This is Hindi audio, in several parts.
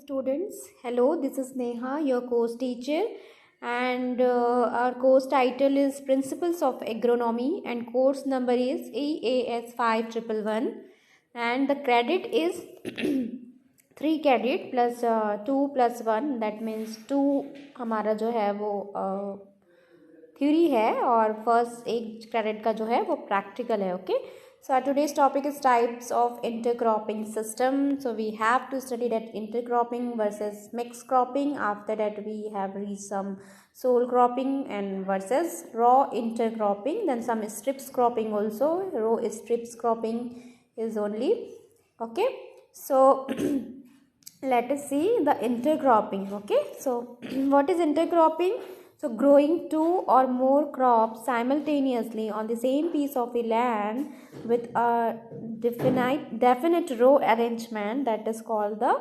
students. Hello, this is Neha, your course teacher, and our course title is Principles of Agronomy, and course number is EAS 5111, and the credit is 3 credit plus 2 plus 1, that means 2 हमारा जो है वो थ्योरी है और फर्स्ट एक क्रेडिट का जो है वो प्रैक्टिकल है. Okay, so our today's topic is types of intercropping system. So we have to study that intercropping versus mixed cropping. After that we have read some sole cropping and versus raw intercropping, then some strips cropping also. Raw strips cropping is only okay. So let us see the intercropping. Okay, so what is intercropping? So growing two or more crops simultaneously on the same piece of a land with a definite row arrangement, that is called the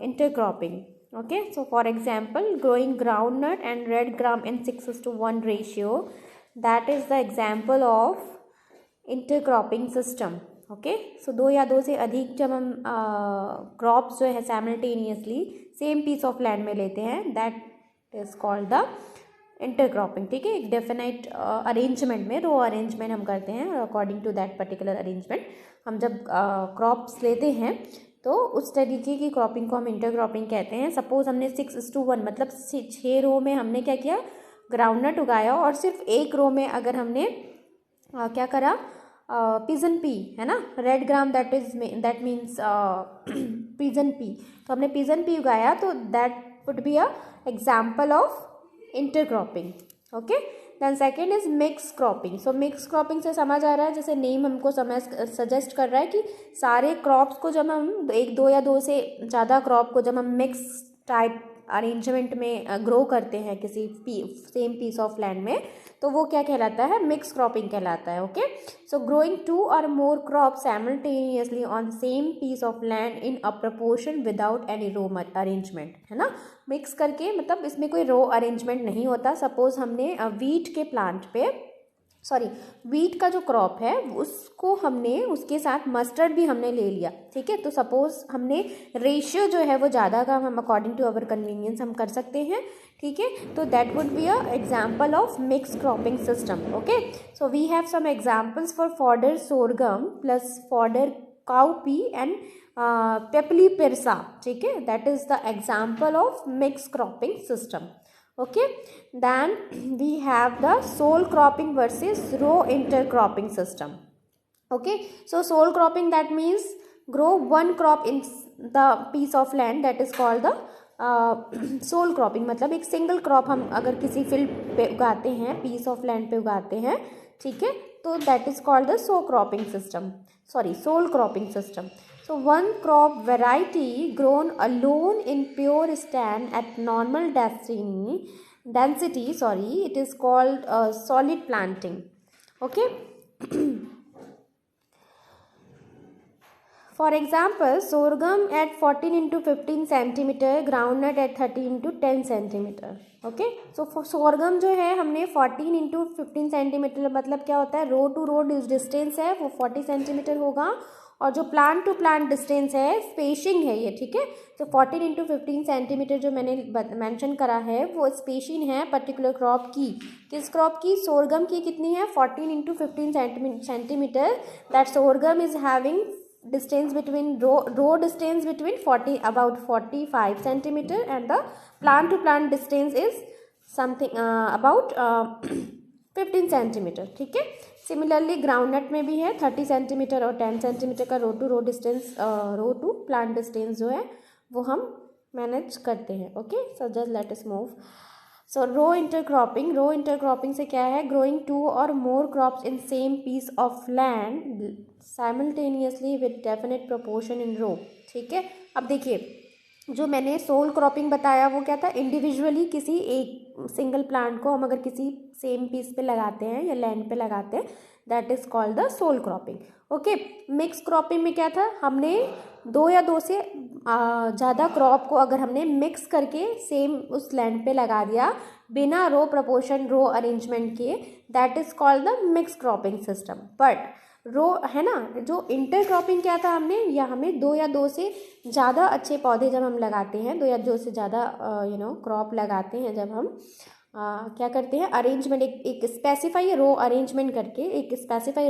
intercropping. Okay, so for example, growing groundnut and red gram in 6:1 ratio, that is the example of intercropping system. Okay, so दो या दो से अधिक जब हम क्रॉप्स जो है simultaneously same piece of land में लेते हैं, that is called the intercropping. ठीक है, एक डेफिनेट अरेंजमेंट में रो अरेंजमेंट हम करते हैं और according to that particular arrangement हम जब क्रॉप्स लेते हैं तो उस तरीके की क्रॉपिंग को हम इंटरक्रॉपिंग कहते हैं. सपोज हमने 6:1 मतलब 6 रो में हमने क्या किया, ग्राउंडनट उगाया, और सिर्फ एक रो में अगर हमने क्या करा, पिजन पी है ना, red gram, that means pigeon pea, तो हमने पिजन पी उगाया, तो that would be a example of intercropping. Okay, then second is mix cropping. So mix cropping से समझ आ रहा है, जैसे नेम हमको सजेस्ट कर रहा है कि सारे क्रॉप्स को जब हम एक दो या दो से ज़्यादा क्रॉप को जब हम मिक्स टाइप अरेंजमेंट में ग्रो करते हैं किसी सेम पीस ऑफ लैंड में, तो वो क्या कहलाता है, मिक्स क्रॉपिंग कहलाता है. Okay, so growing two or more crop simultaneously on same piece of land in a proportion without any row arrangement, है ना. मिक्स करके मतलब इसमें कोई रो अरेंजमेंट नहीं होता. सपोज हमने वीट के प्लांट पे वीट का जो क्रॉप है उसको हमने उसके साथ मस्टर्ड भी हमने ले लिया. ठीक है, तो सपोज हमने रेशियो जो है वो ज़्यादा का हम अकॉर्डिंग टू अवर कन्वीनियंस हम कर सकते हैं. ठीक है, तो that would be a example of mix cropping system. Okay, so we have some examples for fodder sorghum plus fodder cowpea and पेपली पिरसा. ठीक है, that is the example of mix cropping system. Okay, then we have the sole cropping versus row intercropping system. Okay, so sole cropping, that means grow one crop in the piece of land, that is called the sole cropping. मतलब एक सिंगल क्रॉप हम अगर किसी फील्ड पे उगाते हैं, पीस ऑफ लैंड पे उगाते हैं, ठीक है, तो that is called the sole cropping system. So one crop variety grown alone in pure stand at normal density, it is called solid planting. Okay. For example, sorghum at 14 into 15 centimeter, groundnut at 30 into 10 centimeter. Okay, so sorghum जो है हमने 14 into 15 सेंटीमीटर, मतलब क्या होता है, रो टू रो डिस्टेंस है वो 40 सेंटीमीटर होगा, और जो प्लांट टू प्लांट डिस्टेंस है, स्पेसिंग है ये. ठीक है, तो 14 into 15 सेंटीमीटर जो मैंने मेंशन करा है वो स्पेसिंग है पर्टिकुलर क्रॉप की. किस क्रॉप की, सोरगम की. कितनी है, 14 into 15 सेंटीमीटर. That sorghum is having distance between row distance between about 45 centimeter, and the plant to plant distance is something about 15 centimeter. ठीक है, सिमिलरली ग्राउंडनट में भी है 30 सेंटीमीटर और 10 सेंटीमीटर का row to row distance, row to plant distance जो है वो हम मैनेज करते हैं. Okay, so just let us move. So row intercropping से क्या है, growing two or more crops in same piece of land simultaneously with definite proportion in row. ठीक है, अब देखिए जो मैंने सोल क्रॉपिंग बताया वो क्या था, इंडिविजुअली किसी एक सिंगल प्लांट को हम अगर किसी सेम पीस पे लगाते हैं या लैंड पे लगाते हैं, that is called the sole cropping. Okay, mix cropping में क्या था, हमने दो या दो से ज़्यादा क्रॉप को अगर हमने मिक्स करके सेम उस लैंड पे लगा दिया बिना रो प्रपोर्शन रो अरेंजमेंट के, that is called the mix cropping system. But row है ना, जो इंटरक्रॉपिंग क्या था हमने, या हमें 2 या 2 से ज़्यादा अच्छे पौधे जब हम लगाते हैं, 2 या 2 से ज़्यादा क्रॉप लगाते हैं, जब हम क्या करते हैं, अरेंजमेंट एक स्पेसिफाई रो अरेंजमेंट करके, एक स्पेसिफाई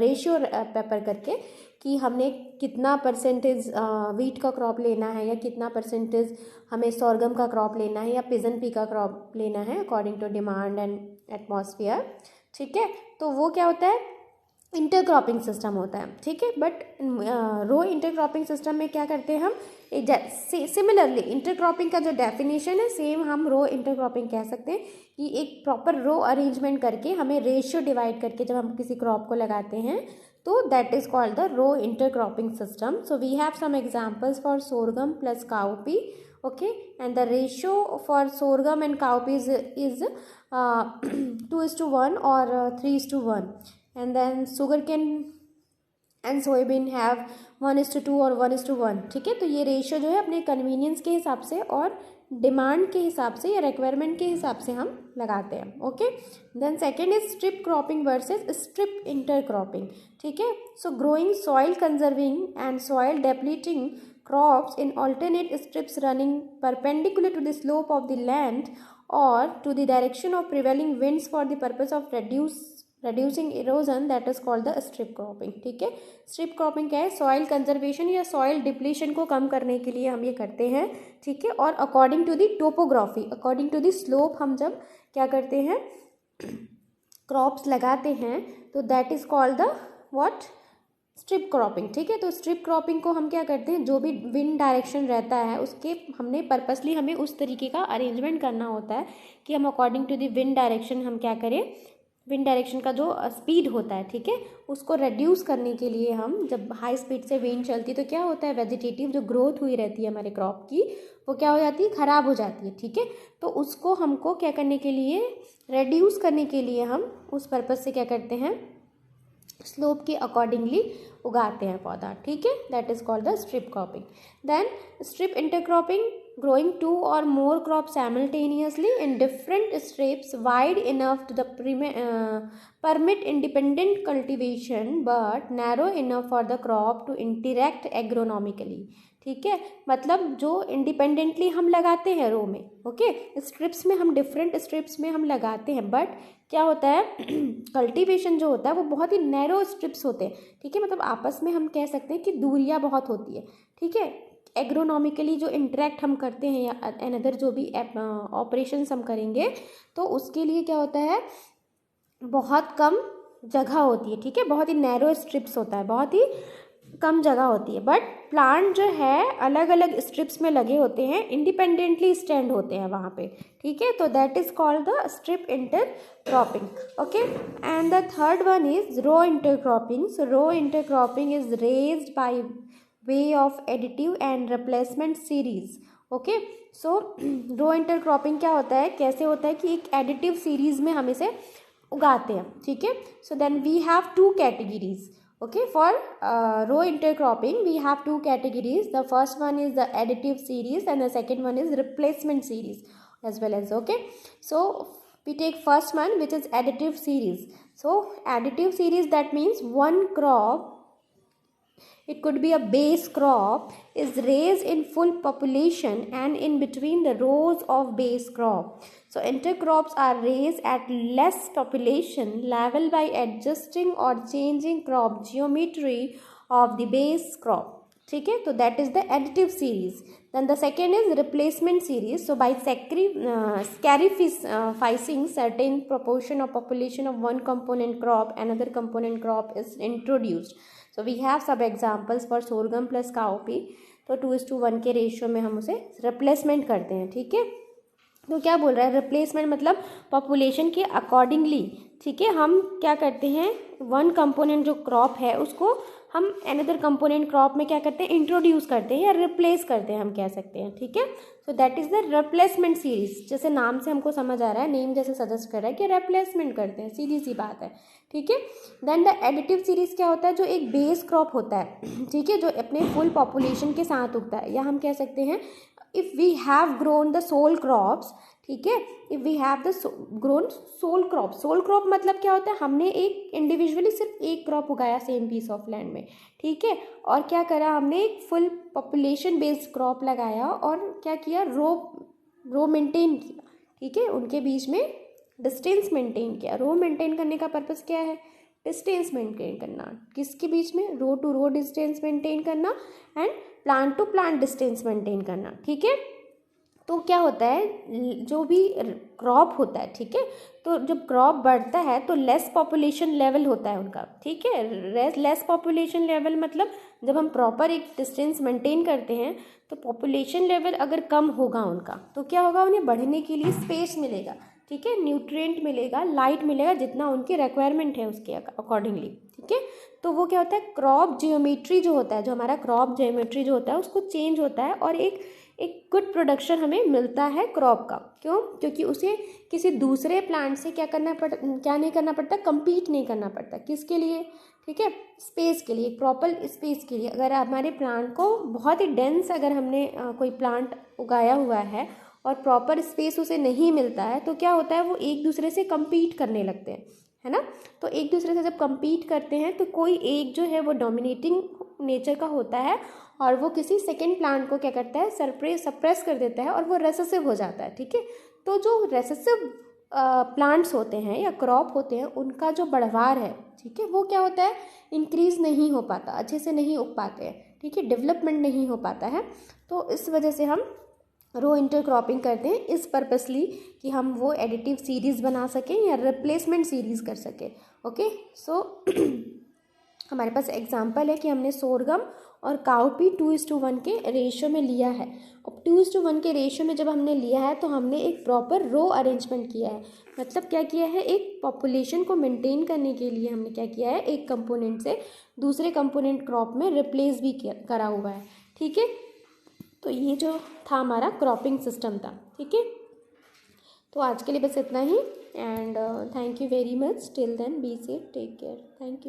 रेशियो पेपर करके कि हमने कितना परसेंटेज वीट का क्रॉप लेना है, या कितना परसेंटेज हमें सोरगम का क्रॉप लेना है, या पिजन पी का क्रॉप लेना है according to demand and atmosphere. ठीक है, तो वो क्या होता है, इंटरक्रॉपिंग सिस्टम होता है। ठीक है, बट रो इंटरक्रॉपिंग सिस्टम में क्या करते हैं हम, सिमिलरली इंटरक्रॉपिंग का जो डेफिनेशन है सेम हम रो इंटरक्रॉपिंग कह सकते हैं, कि एक प्रॉपर रो अरेंजमेंट करके हमें रेशियो डिवाइड करके जब हम किसी क्रॉप को लगाते हैं, तो that is called the row intercropping system. So we have some examples for sorghum plus cowpea, okay, and the ratio for sorghum and cowpea is 2:1 or 3:1, and then sugarcane and soybean have 1:2 और 1:1। ठीक है, तो ये रेशियो जो है अपने कन्वीनियंस के हिसाब से और डिमांड के हिसाब से या रिक्वायरमेंट के हिसाब से हम लगाते हैं। Okay, then second is strip cropping versus strip intercropping. ठीक है, so growing soil conserving and soil depleting crops in alternate strips running perpendicular to the slope of the land or to the direction of prevailing winds for the purpose of reducing erosion, that is called the strip cropping। ठीक है, स्ट्रिप क्रॉपिंग क्या है, सॉइल कंजर्वेशन या सॉइल डिप्लीशन को कम करने के लिए हम ये करते हैं। ठीक है, और according to the topography, according to the slope हम जब क्या करते हैं, क्रॉप्स लगाते हैं, तो that is called the what, strip cropping. ठीक है, तो स्ट्रिप क्रॉपिंग को हम क्या करते हैं, जो भी विंड डायरेक्शन रहता है उसके हमने पर्पसली हमें उस तरीके का अरेंजमेंट करना होता है कि हम according to the wind direction हम क्या करें, विंड डायरेक्शन का जो स्पीड होता है, ठीक है, उसको रिड्यूस करने के लिए हम जब हाई स्पीड से विंड चलती है तो क्या होता है, वेजिटेटिव जो ग्रोथ हुई रहती है हमारे क्रॉप की वो क्या हो जाती है, ख़राब हो जाती है। ठीक है, तो उसको हमको क्या करने के लिए, रिड्यूस करने के लिए हम उस पर्पज़ से क्या करते हैं, स्लोप के अकॉर्डिंगली उगाते हैं पौधा। ठीक है, that is called the strip cropping. Then strip intercropping, growing 2 or more crops simultaneously in different strips wide enough to permit independent cultivation but narrow enough for the crop to interact agronomically। ठीक है, मतलब जो इंडिपेंडेंटली हम लगाते हैं रो में, ओके, स्ट्रिप्स में हम डिफरेंट स्ट्रिप्स में हम लगाते हैं, बट क्या होता है कल्टीवेशन जो होता है वो बहुत ही नैरो स्ट्रिप्स होते हैं। ठीक है, मतलब आपस में हम कह सकते हैं कि दूरियां बहुत होती है। ठीक है, एग्रोनॉमिकली जो इंटरेक्ट हम करते हैं या अनदर जो भी ऑपरेशंस हम करेंगे तो उसके लिए क्या होता है, बहुत कम जगह होती है। ठीक है, बहुत ही नैरो स्ट्रिप्स होता है, बहुत ही कम जगह होती है, बट प्लांट जो है अलग अलग स्ट्रिप्स में लगे होते हैं, इंडिपेंडेंटली स्टैंड होते हैं वहाँ पे। ठीक है, तो that is called the strip intercropping. Okay, and the third one is row intercropping. So row intercropping is raised by way of additive and replacement series. Okay, so row intercropping क्या होता है, कैसे होता है कि एक एडिटिव सीरीज में हम इसे उगाते हैं। ठीक है, so then we have 2 categories. Okay, for row intercropping we have 2 categories. The first one is the additive series and the second one is replacement series as well as, okay. So we take first one which is additive series. So additive series, that means one crop, it could be a base crop, is raised in full population and in between the rows of base crop. So intercrops are raised at less population level by adjusting or changing crop geometry of the base crop. ठीक है, तो that is the additive series. Then the second is replacement series. So by sacrificing certain proportion of population of one component crop, another component crop is introduced. So we have some examples for sorghum plus cowpea. तो 2:1 के रेशियो में हम उसे रिप्लेसमेंट करते हैं। ठीक है, तो क्या बोल रहा है, रिप्लेसमेंट मतलब पॉपुलेशन के अकॉर्डिंगली। ठीक है, हम क्या करते हैं, वन कंपोनेंट जो क्रॉप है उसको हम अनदर कंपोनेंट क्रॉप में क्या करते हैं, इंट्रोड्यूस करते हैं या रिप्लेस करते हैं, हम कह सकते हैं। ठीक है, so that is the replacement series. जैसे नाम से हमको समझ आ रहा है, नेम जैसे सजेस्ट कर रहा है कि रिप्लेसमेंट करते हैं, सीधी सी बात है। ठीक है, देन द एडिटिव सीरीज क्या होता है, जो एक बेस क्रॉप होता है, ठीक है, जो अपने फुल पॉपुलेशन के साथ उगता है, या हम कह सकते हैं if we have grown the sole crops, ठीक है। If we have the grown sole crop मतलब क्या होता है, हमने एक इंडिविजुअली सिर्फ एक क्रॉप उगाया सेम पीस ऑफ लैंड में, ठीक है, और क्या करा हमने, एक फुल पॉपुलेशन बेस्ड क्रॉप लगाया और क्या किया, रो मेंटेन किया, ठीक है, उनके बीच में डिस्टेंस मेंटेन किया। रो मेंटेन करने का पर्पस क्या है, डिस्टेंस मेंटेन करना, किसके बीच में, row to row distance maintain करना and plant to plant distance maintain करना, ठीक है। तो क्या होता है, जो भी क्रॉप होता है, ठीक है, तो जब क्रॉप बढ़ता है तो लेस पॉपुलेशन लेवल होता है उनका, ठीक है। लेस पॉपुलेशन लेवल मतलब जब हम प्रॉपर एक डिस्टेंस मेंटेन करते हैं तो पॉपुलेशन लेवल अगर कम होगा उनका तो क्या होगा, उन्हें बढ़ने के लिए स्पेस मिलेगा, ठीक है, न्यूट्रिएंट मिलेगा, लाइट मिलेगा, जितना उनकी रिक्वायरमेंट है उसके अकॉर्डिंगली, ठीक है। तो वो क्या होता है, क्रॉप जियोमेट्री जो होता है, जो हमारा क्रॉप जियोमेट्री जो होता है उसको चेंज होता है और एक गुड प्रोडक्शन हमें मिलता है क्रॉप का। क्यों, क्योंकि उसे किसी दूसरे प्लांट से क्या नहीं करना पड़ता, compete नहीं करना पड़ता, किसके लिए, ठीक है, स्पेस के लिए, प्रॉपर स्पेस के लिए। अगर हमारे प्लांट को बहुत ही डेंस अगर हमने कोई प्लांट उगाया हुआ है और प्रॉपर स्पेस उसे नहीं मिलता है तो क्या होता है, वो एक दूसरे से compete करने लगते हैं, है ना। तो एक दूसरे से जब compete करते हैं तो कोई एक जो है वो डोमिनेटिंग नेचर का होता है और वो किसी सेकेंड प्लांट को क्या करता है, सप्रेस कर देता है और वो रेसेसिव हो जाता है, ठीक है। तो जो रेसेसिव प्लांट्स होते हैं या क्रॉप होते हैं उनका जो बढ़वार है, ठीक है, वो क्या होता है, इंक्रीज नहीं हो पाता, अच्छे से नहीं उग पाते हैं, ठीक है, डेवलपमेंट नहीं हो पाता है। तो इस वजह से हम रो इंटरक्रॉपिंग करते हैं, इस पर्पसली कि हम वो एडिटिव सीरीज़ बना सकें या रिप्लेसमेंट सीरीज़ कर सकें। ओके, सो हमारे पास एग्जांपल है कि हमने सोरगम और काउपी 2:1 के रेशियो में लिया है। अब 2:1 के रेशियो में जब हमने लिया है तो हमने एक प्रॉपर रो अरेंजमेंट किया है, मतलब क्या किया है, एक पॉपुलेशन को मेंटेन करने के लिए हमने क्या किया है, एक कंपोनेंट से दूसरे कंपोनेंट क्रॉप में रिप्लेस भी करा हुआ है, ठीक है। तो ये जो था हमारा क्रॉपिंग सिस्टम था, ठीक है। तो आज के लिए बस इतना ही and thank you very much, till then be safe, take care, thank you.